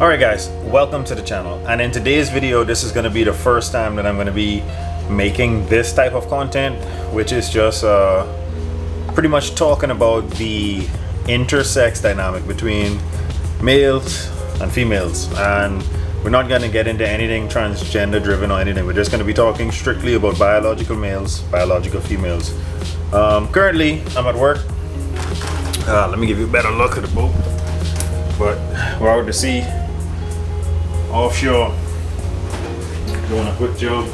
Alright guys, welcome to the channel, and in today's video this is going to be the first time that I'm going to be making this type of content, which is just pretty much talking about the intersex dynamic between males and females. And we're not going to get into anything transgender driven or anything. We're just going to be talking strictly about biological males, biological females. Currently I'm at work. Let me give you a better look at the boat. But we're out to sea, offshore, doing a quick job,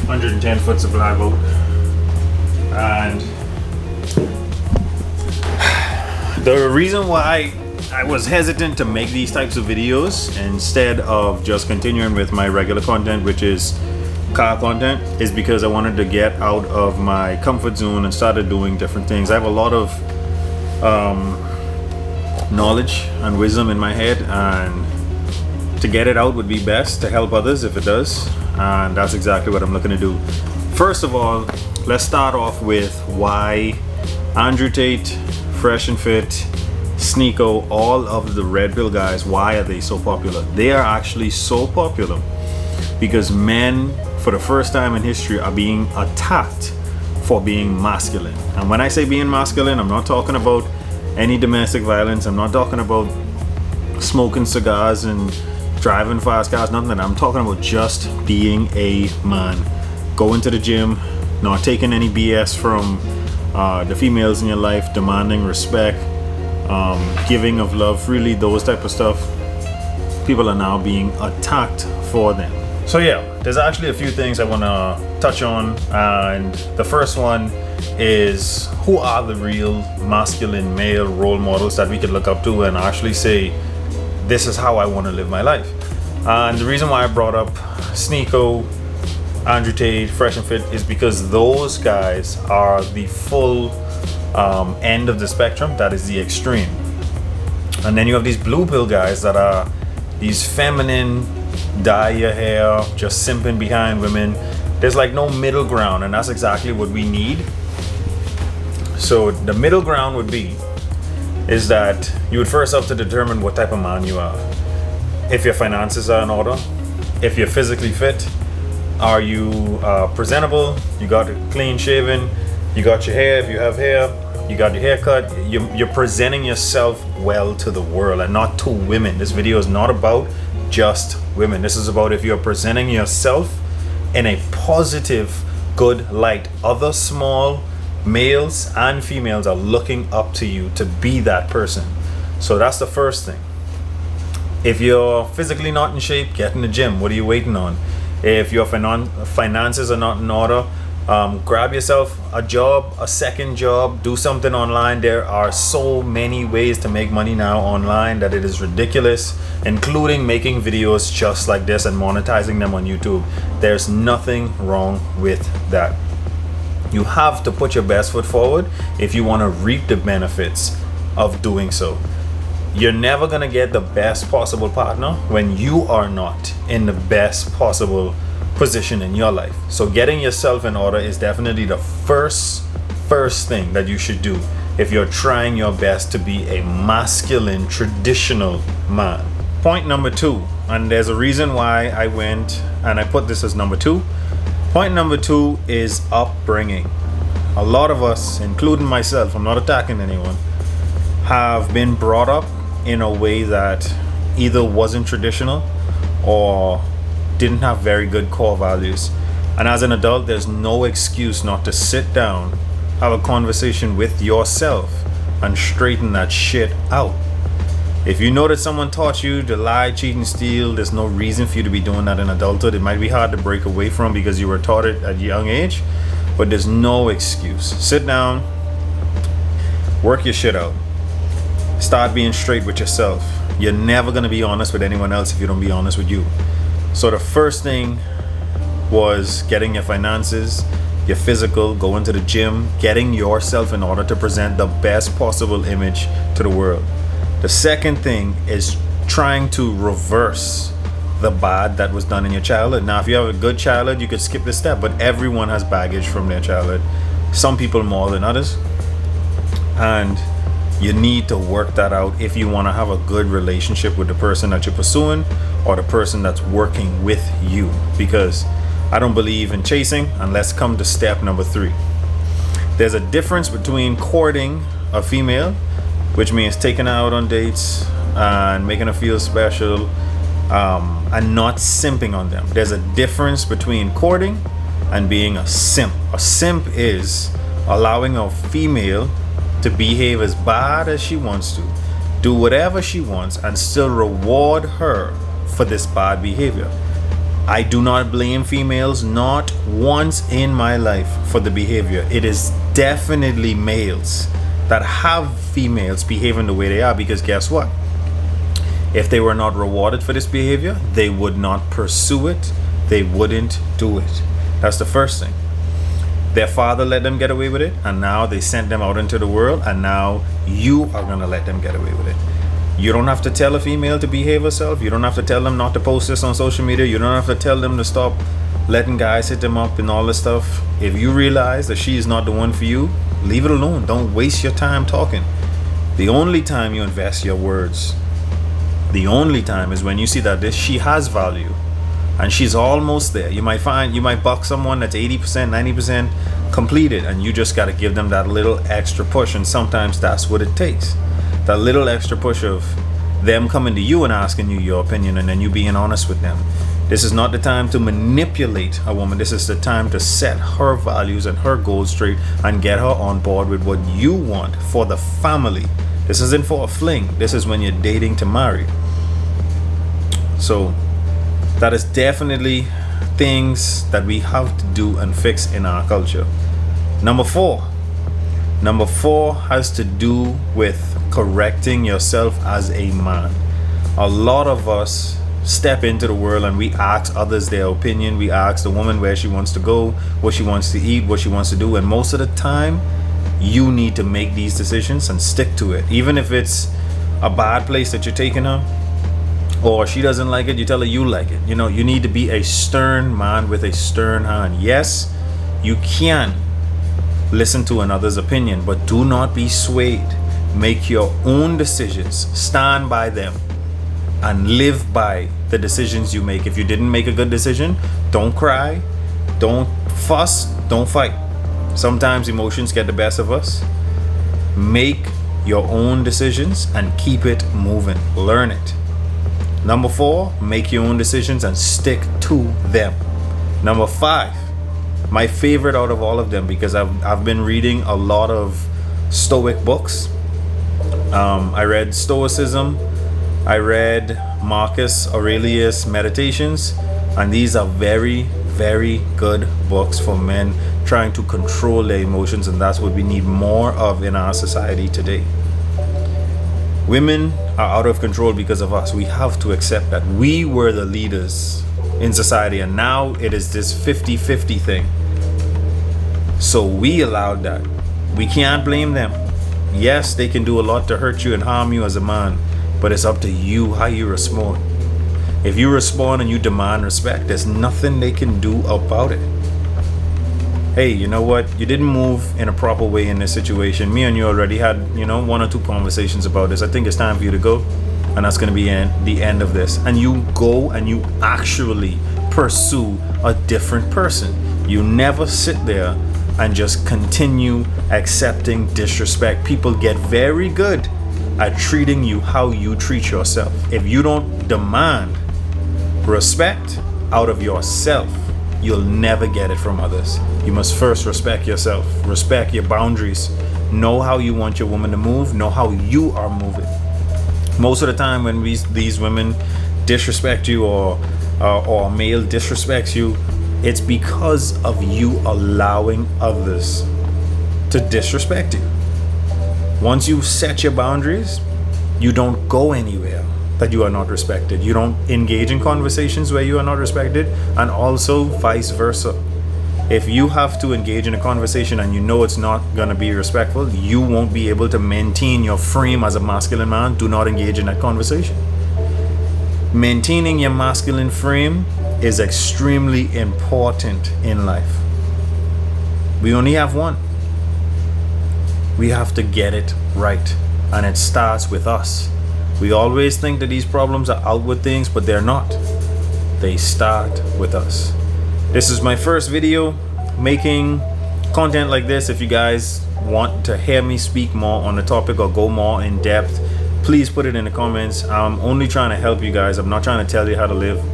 110 foot supply boat. And the reason why I was hesitant to make these types of videos instead of just continuing with my regular content, which is car content, is because I wanted to get out of my comfort zone and started doing different things. I have a lot of knowledge and wisdom in my head, and to get it out would be best to help others if it does, and that's exactly what I'm looking to do. First of all, let's start off with why Andrew Tate, Fresh and Fit, Sneeko, all of the red pill guys, why are they so popular? They are actually so popular because men, for the first time in history, are being attacked for being masculine. And when I say being masculine, I'm not talking about any domestic violence. I'm not talking about smoking cigars and driving fast cars, nothing. I'm talking about just being a man, going to the gym, not taking any BS from the females in your life, demanding respect, giving of love freely, those type of stuff. People are now being attacked for them. So yeah, there's actually a few things I want to touch on, and the first one is, who are the real masculine male role models that we could look up to and actually say, this is how I want to live my life? And the reason why I brought up Sneeko, Andrew Tate, Fresh and Fit is because those guys are the full end of the spectrum. That is the extreme. And then you have these blue pill guys that are these feminine, dye your hair, just simping behind women. There's like no middle ground, and that's exactly what we need. So the middle ground would be is that you would first have to determine what type of man you are. If your finances are in order, if you're physically fit, are you presentable, you got it clean shaven, you got your hair, if you have hair, you got your haircut, you're presenting yourself well to the world and not to women. This video is not about just women. This is about if you're presenting yourself in a positive, good light. Other small males and females are looking up to you to be that person. So that's the first thing. If you're physically not in shape, get in the gym. What are you waiting on? If your finances are not in order, grab yourself a job, a second job, do something online. There are so many ways to make money now online that it is ridiculous, including making videos just like this and monetizing them on YouTube. There's nothing wrong with that. You have to put your best foot forward if you want to reap the benefits of doing so. You're never going to get the best possible partner when you are not in the best possible position in your life. So getting yourself in order is definitely the first thing that you should do if you're trying your best to be a masculine, traditional man. Point number 2, and there's a reason why I went and I put this as number 2. Point number 2 is upbringing. A lot of us, including myself, I'm not attacking anyone, have been brought up in a way that either wasn't traditional or didn't have very good core values. And as an adult, there's no excuse not to sit down, have a conversation with yourself, and straighten that shit out. If you know that someone taught you to lie, cheat, and steal, there's no reason for you to be doing that in adulthood. It might be hard to break away from because you were taught it at a young age, but there's no excuse. Sit down, work your shit out. Start being straight with yourself. You're never going to be honest with anyone else if you don't be honest with you. So the first thing was getting your finances, your physical, going to the gym, getting yourself in order to present the best possible image to the world. The second thing is trying to reverse the bad that was done in your childhood. Now, if you have a good childhood, you could skip this step, but everyone has baggage from their childhood. Some people more than others. And You need to work that out if you want to have a good relationship with the person that you're pursuing or the person that's working with you. Because I don't believe in chasing, and let's come to step number 3. There's a difference between courting a female, which means taking her out on dates and making her feel special, and not simping on them. There's a difference between courting and being a simp. A simp is allowing a female to behave as bad as she wants to, do whatever she wants, and still reward her for this bad behavior. I do not blame females, not once in my life, for the behavior. It is definitely males that have females behaving the way they are, because guess what? If they were not rewarded for this behavior, they would not pursue it. They wouldn't do it. That's the first thing. Their father let them get away with it, and now they sent them out into the world, and now you are going to let them get away with it. You don't have to tell a female to behave herself. You don't have to tell them not to post this on social media. You don't have to tell them to stop letting guys hit them up and all this stuff. If you realize that she is not the one for you, leave it alone. Don't waste your time talking. The only time you invest your words, the only time, is when you see that she has value and she's almost there. You might buck someone that's 80%, 90% completed, and you just got to give them that little extra push. And sometimes that's what it takes. That little extra push of them coming to you and asking you your opinion, and then you being honest with them. This is not the time to manipulate a woman. This is the time to set her values and her goals straight and get her on board with what you want for the family. This isn't for a fling. This is when you're dating to marry. So that is definitely things that we have to do and fix in our culture. Number four has to do with correcting yourself as a man. A lot of us step into the world and we ask others their opinion. We ask the woman where she wants to go, what she wants to eat, what she wants to do, and most of the time you need to make these decisions and stick to it. Even if it's a bad place that you're taking her, or she doesn't like it, you tell her you like it. You know, you need to be a stern man with a stern hand. Yes, you can listen to another's opinion, but do not be swayed. Make your own decisions, stand by them, and live by the decisions you make. If you didn't make a good decision, don't cry, don't fuss, don't fight. Sometimes emotions get the best of us. Make your own decisions and keep it moving. Learn it. Number 4, make your own decisions and stick to them. Number 5, my favorite out of all of them, because I've been reading a lot of Stoic books. I read Stoicism. I read Marcus Aurelius Meditations, and these are very, very good books for men trying to control their emotions, and that's what we need more of in our society today. Women are out of control because of us. We have to accept that. We were the leaders in society, and now it is this 50-50 thing. So we allowed that. We can't blame them. Yes, they can do a lot to hurt you and harm you as a man, but it's up to you how you respond. If you respond and you demand respect, there's nothing they can do about it. Hey, you know what? You didn't move in a proper way in this situation. Me and you already had, 1 or 2 conversations about this. I think it's time for you to go, and that's going to be the end of this. And you go and you actually pursue a different person. You never sit there and just continue accepting disrespect. People get very good at treating you how you treat yourself. If you don't demand respect out of yourself, you'll never get it from others. You must first respect yourself, respect your boundaries, know how you want your woman to move, know how you are moving. Most of the time when these women disrespect you or a male disrespects you, it's because of you allowing others to disrespect you. Once you set your boundaries, you don't go anywhere that you are not respected. You don't engage in conversations where you are not respected, and also vice versa. If you have to engage in a conversation and you know it's not going to be respectful, you won't be able to maintain your frame as a masculine man. Do not engage in that conversation. Maintaining your masculine frame is extremely important in life. We only have one. We have to get it right. and it starts with us. We always think that these problems are outward things, but they're not. They start with us. This is my first video making content like this. If you guys want to hear me speak more on the topic or go more in depth, please put it in the comments. I'm only trying to help you guys. I'm not trying to tell you how to live.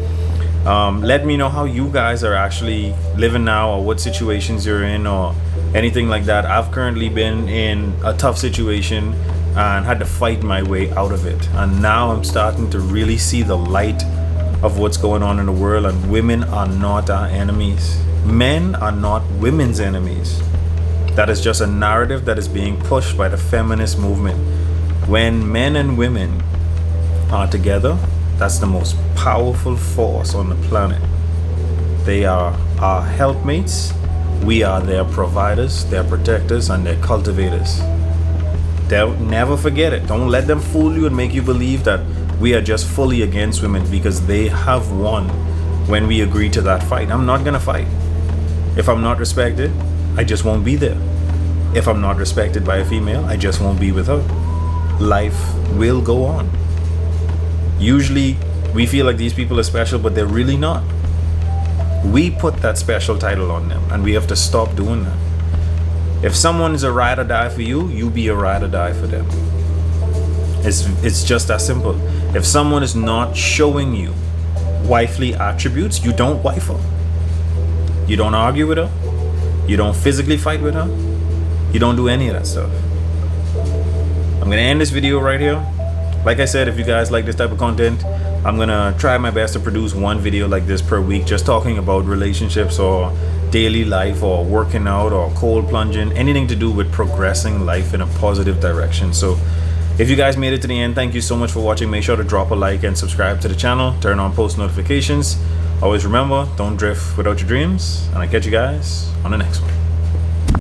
Let me know how you guys are actually living now, or what situations you're in, or anything like that. I've currently been in a tough situation and had to fight my way out of it, and now I'm starting to really see the light of what's going on in the world. And women are not our enemies. Men are not women's enemies. That is just a narrative that is being pushed by the feminist movement. When men and women are together, that's the most powerful force on the planet. They are our helpmates. We are their providers, their protectors, and their cultivators. Don't never forget it. Don't let them fool you and make you believe that we are just fully against women, because they have won when we agree to that fight. I'm not gonna fight. If I'm not respected, I just won't be there. If I'm not respected by a female, I just won't be with her. Life will go on. Usually we feel like these people are special, but they're really not. We put that special title on them, and we have to stop doing that. If someone is a ride or die for you, you be a ride or die for them. It's just that simple. If someone is not showing you wifely attributes, you don't wife her. You don't argue with her. You don't physically fight with her. You don't do any of that stuff. I'm gonna end this video right here. Like I said, if you guys like this type of content, I'm gonna try my best to produce one video like this per week, just talking about relationships or daily life or working out or cold plunging, anything to do with progressing life in a positive direction. So if you guys made it to the end, thank you so much for watching. Make sure to drop a like and subscribe to the channel. Turn on post notifications. Always remember, don't drift without your dreams. And I'll catch you guys on the next one.